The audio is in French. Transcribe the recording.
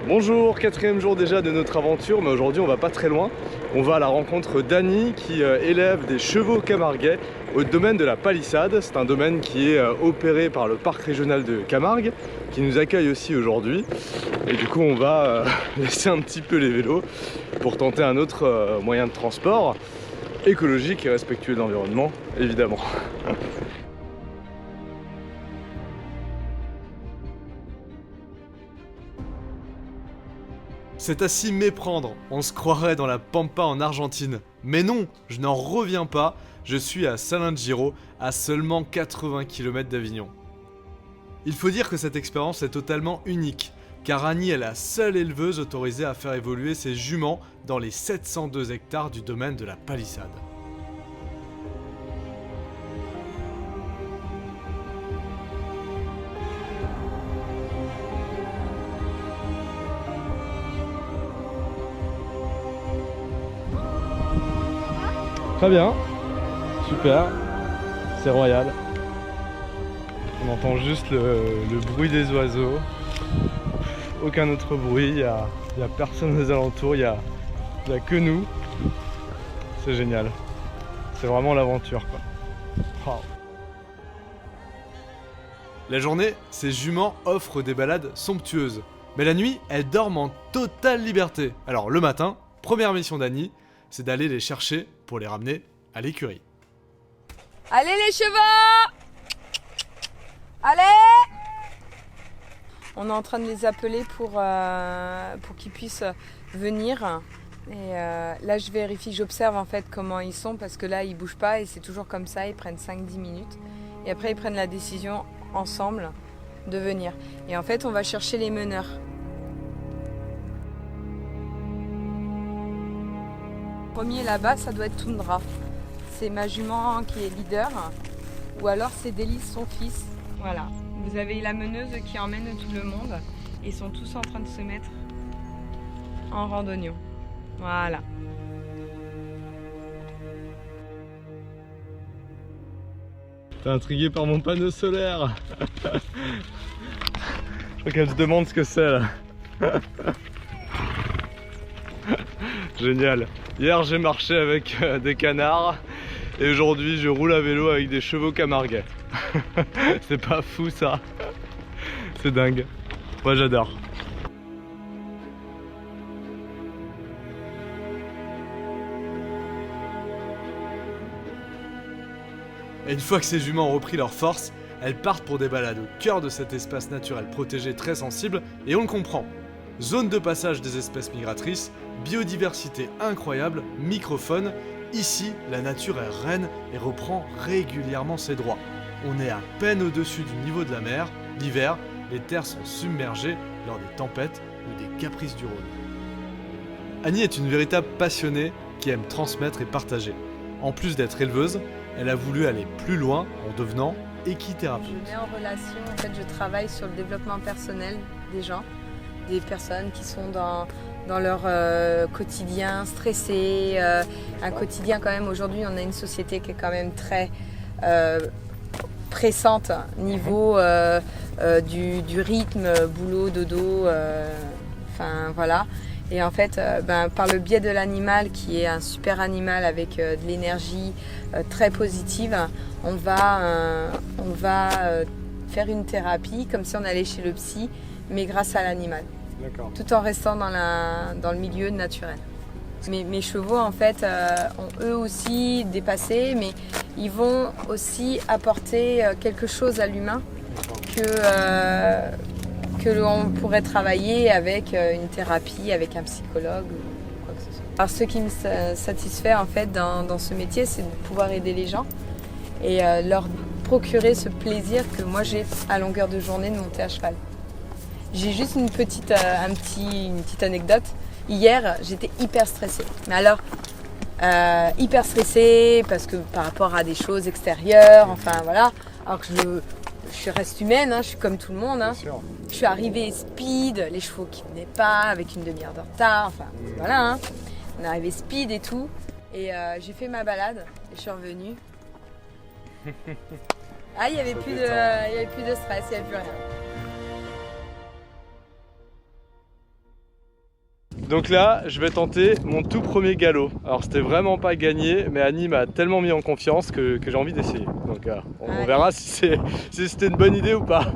Bonjour, quatrième jour déjà de notre aventure, mais aujourd'hui on va pas très loin. On va à la rencontre d'Annie qui élève des chevaux camarguais au domaine de la Palissade. C'est un domaine qui est opéré par le parc régional de Camargue, qui nous accueille aussi aujourd'hui. Et du coup on va laisser un petit peu les vélos pour tenter un autre moyen de transport écologique et respectueux de l'environnement, évidemment. C'est à s'y méprendre, on se croirait dans la Pampa en Argentine. Mais non, je n'en reviens pas, je suis à Salin-de-Giro, à seulement 80 km d'Avignon. Il faut dire que cette expérience est totalement unique, car Annie est la seule éleveuse autorisée à faire évoluer ses juments dans les 702 hectares du domaine de la Palissade. Très bien, super, c'est royal. On entend juste le bruit des oiseaux, aucun autre bruit, il n'y a personne aux alentours, il y a que nous. C'est génial, c'est vraiment l'aventure quoi. Oh. La journée, ces juments offrent des balades somptueuses. Mais la nuit, elles dorment en totale liberté. Alors le matin, première mission d'Annie, c'est d'aller les chercher pour les ramener à l'écurie. Allez les chevaux! Allez! On est en train de les appeler pour qu'ils puissent venir. Et là je vérifie, j'observe en fait comment ils sont parce que là ils bougent pas et c'est toujours comme ça, ils prennent 5-10 minutes. Et après ils prennent la décision ensemble de venir. Et en fait on va chercher les meneurs. Premier là-bas, ça doit être Tundra. C'est ma jument qui est leader. Ou alors c'est Délice, son fils. Voilà. Vous avez la meneuse qui emmène tout le monde. Et ils sont tous en train de se mettre en randonnion. Voilà. T'es intrigué par mon panneau solaire. Je crois qu'elle se demande ce que c'est là. Génial. Hier j'ai marché avec des canards et aujourd'hui je roule à vélo avec des chevaux camarguais. C'est pas fou ça. C'est dingue. Moi j'adore. Et une fois que ces juments ont repris leur force, elles partent pour des balades au cœur de cet espace naturel protégé très sensible, et on le comprend. Zone de passage des espèces migratrices, biodiversité incroyable, microfaune, ici la nature est reine et reprend régulièrement ses droits. On est à peine au-dessus du niveau de la mer, l'hiver, les terres sont submergées lors des tempêtes ou des caprices du Rhône. Annie est une véritable passionnée qui aime transmettre et partager. En plus d'être éleveuse, elle a voulu aller plus loin en devenant équithérapeute. Je mets en relation, en fait je travaille sur le développement personnel des gens. Des personnes qui sont dans leur quotidien stressé, un quotidien quand même, aujourd'hui on a une société qui est quand même très pressante niveau du rythme, boulot, dodo, enfin voilà. Et en fait, par le biais de l'animal qui est un super animal avec de l'énergie très positive, on va faire une thérapie comme si on allait chez le psy, mais grâce à l'animal. Tout en restant dans le milieu naturel. Mes chevaux en fait ont eux aussi dépassé, mais ils vont aussi apporter quelque chose à l'humain que l'on pourrait travailler avec une thérapie, avec un psychologue ou quoi que ce soit. Alors ce qui me satisfait en fait dans ce métier, c'est de pouvoir aider les gens et leur procurer ce plaisir que moi j'ai à longueur de journée de monter à cheval. J'ai juste une petite anecdote. Hier, j'étais hyper stressée. Mais alors, hyper stressée parce que par rapport à des choses extérieures, enfin voilà. Alors que je reste humaine, hein, je suis comme tout le monde. Hein. Je suis arrivée speed, les chevaux qui venaient pas, avec une demi-heure de retard, enfin voilà. Hein. On est arrivé speed et tout. Et j'ai fait ma balade et je suis revenue. Ah, il n'y avait plus de stress, il n'y avait plus rien. Donc là, je vais tenter mon tout premier galop. Alors c'était vraiment pas gagné, mais Annie m'a tellement mis en confiance que j'ai envie d'essayer. Donc on verra si c'était une bonne idée ou pas.